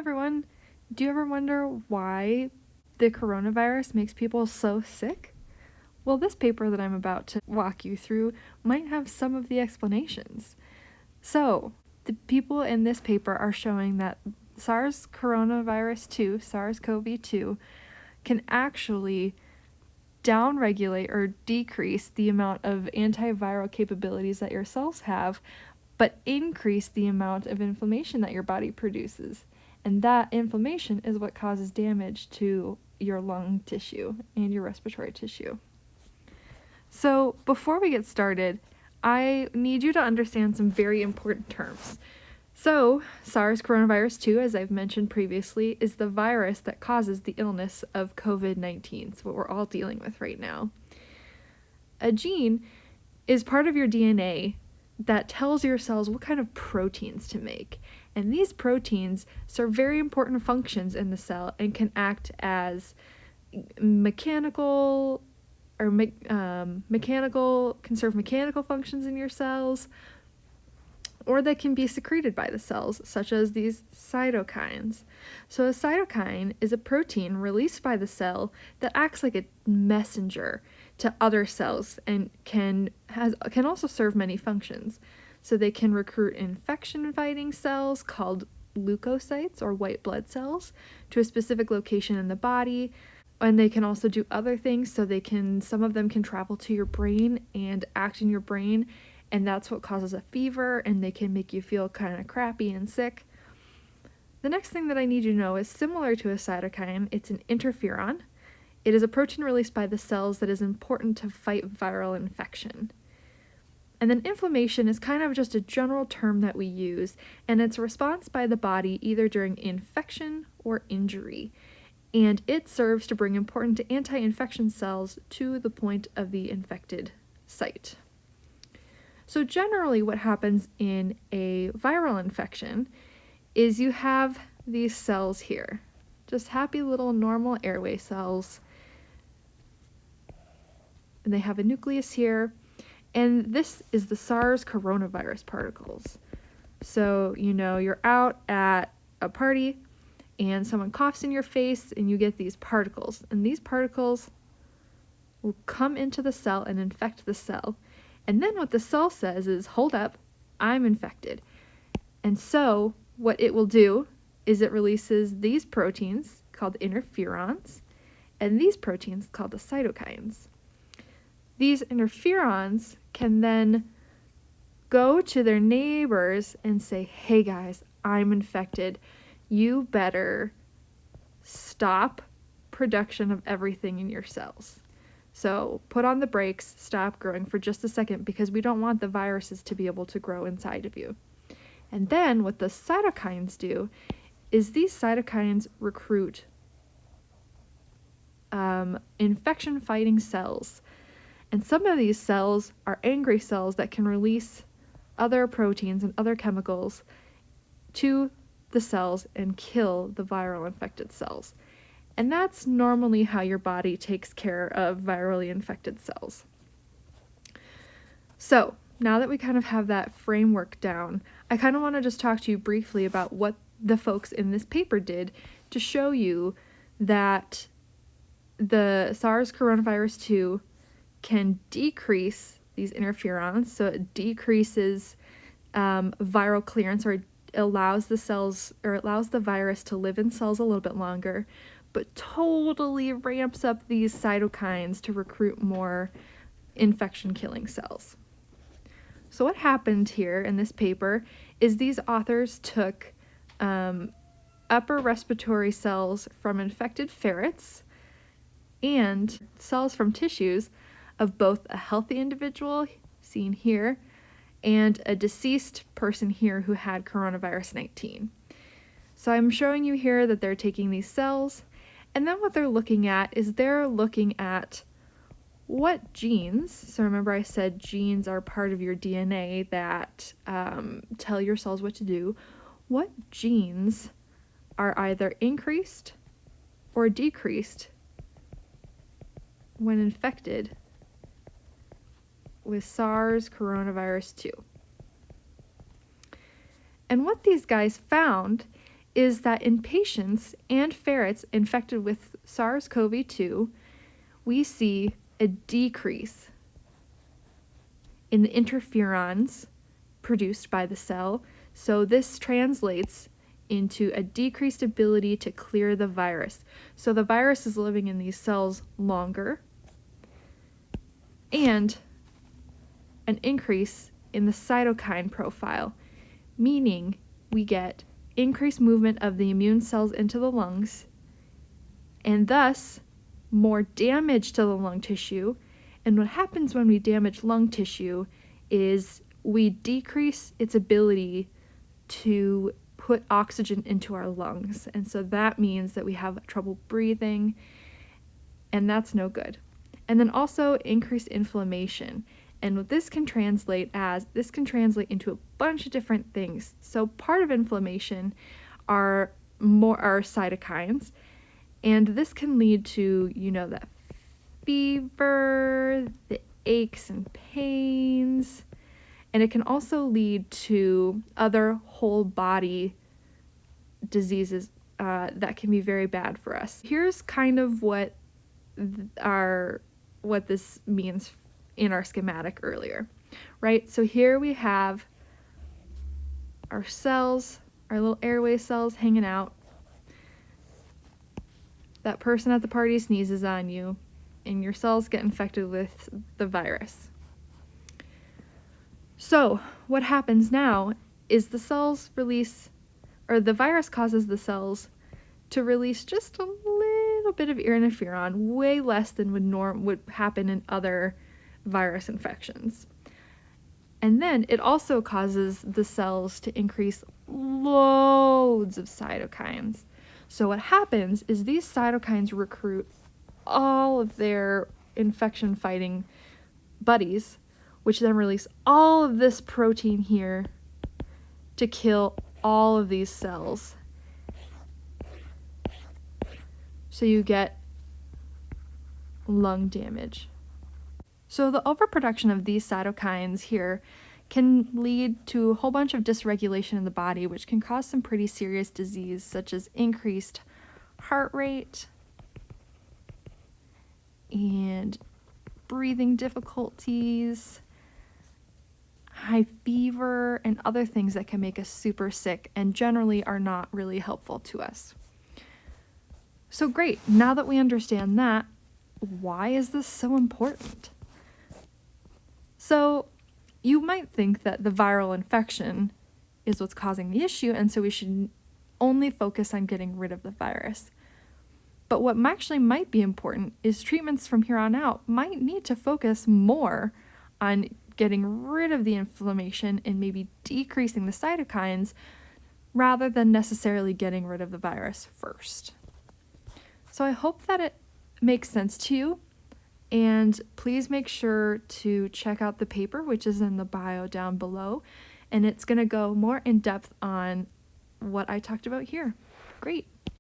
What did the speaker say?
everyone. Do you ever wonder why the coronavirus makes people so sick? Well, this paper that I'm about to walk you through might have some of the explanations. So, the people in this paper are showing that SARS-CoV-2, can actually downregulate or decrease the amount of antiviral capabilities that your cells have, but increase the amount of inflammation that your body produces. And that inflammation is what causes damage to your lung tissue and your respiratory tissue. So before we get started, I need you to understand some very important terms. So SARS-CoV-2, as I've mentioned previously, is the virus that causes the illness of COVID-19. It's what we're all dealing with right now. A gene is part of your DNA that tells your cells what kind of proteins to make. And these proteins serve very important functions in the cell and can act as mechanical can serve mechanical functions in your cells, or they can be secreted by the cells, such as these cytokines. So a cytokine is a protein released by the cell that acts like a messenger to other cells and can also serve many functions. So they can recruit infection-fighting cells called leukocytes or white blood cells to a specific location in the body, and they can also do other things. So some of them can travel to your brain and act in your brain, and that's what causes a fever, and they can make you feel kind of crappy and sick. The next thing that I need you to know is similar to a cytokine, it's an interferon. It is a protein released by the cells that is important to fight viral infection. And then inflammation is kind of just a general term that we use, and it's a response by the body either during infection or injury. And it serves to bring important anti-infection cells to the point of the infected site. So generally what happens in a viral infection is you have these cells here, just happy little normal airway cells. And they have a nucleus here, and this is the SARS coronavirus particles. So, you're out at a party and someone coughs in your face and you get these particles, and these particles will come into the cell and infect the cell. And then what the cell says is, hold up, I'm infected. And so what it will do is it releases these proteins called interferons and these proteins called the cytokines. These interferons can then go to their neighbors and say, hey guys, I'm infected. You better stop production of everything in your cells. So put on the brakes, stop growing for just a second, because we don't want the viruses to be able to grow inside of you. And then what the cytokines do is these cytokines recruit infection-fighting cells. And some of these cells are angry cells that can release other proteins and other chemicals to the cells and kill the viral infected cells. And that's normally how your body takes care of virally infected cells. So now that we kind of have that framework down, I kind of want to just talk to you briefly about what the folks in this paper did to show you that the SARS-CoV-2 can decrease these interferons, so it decreases viral clearance, or it allows the virus to live in cells a little bit longer, but totally ramps up these cytokines to recruit more infection-killing cells. So what happened here in this paper is these authors took upper respiratory cells from infected ferrets and cells from tissues of both a healthy individual, seen here, and a deceased person here who had coronavirus 19. So I'm showing you here that they're taking these cells, and then what they're looking at is they're looking at what genes, so remember I said genes are part of your DNA that tell your cells what to do, what genes are either increased or decreased when infected with SARS-CoV-2. And what these guys found is that in patients and ferrets infected with SARS-CoV-2, we see a decrease in the interferons produced by the cell. So this translates into a decreased ability to clear the virus. So the virus is living in these cells longer, and an increase in the cytokine profile, meaning we get increased movement of the immune cells into the lungs, and thus more damage to the lung tissue. And what happens when we damage lung tissue is we decrease its ability to put oxygen into our lungs. And so that means that we have trouble breathing, and that's no good. And then also increased inflammation. And what this can translate into a bunch of different things. So part of inflammation are cytokines, and this can lead to, that fever, the aches and pains, and it can also lead to other whole body diseases that can be very bad for us. Here's kind of what this means in our schematic earlier, right? So here we have our cells, our little airway cells hanging out. That person at the party sneezes on you, and your cells get infected with the virus. So what happens now is the virus causes the cells to release just a little bit of interferon, way less than would happen in other virus infections. And then it also causes the cells to increase loads of cytokines. So what happens is these cytokines recruit all of their infection-fighting buddies, which then release all of this protein here to kill all of these cells. So you get lung damage. So the overproduction of these cytokines here can lead to a whole bunch of dysregulation in the body, which can cause some pretty serious disease, such as increased heart rate and breathing difficulties, high fever, and other things that can make us super sick and generally are not really helpful to us. So great, now that we understand that, why is this so important? So you might think that the viral infection is what's causing the issue, and so we should only focus on getting rid of the virus. But what actually might be important is treatments from here on out might need to focus more on getting rid of the inflammation and maybe decreasing the cytokines rather than necessarily getting rid of the virus first. So I hope that it makes sense to you. And please make sure to check out the paper, which is in the bio down below. And it's going to go more in depth on what I talked about here. Great.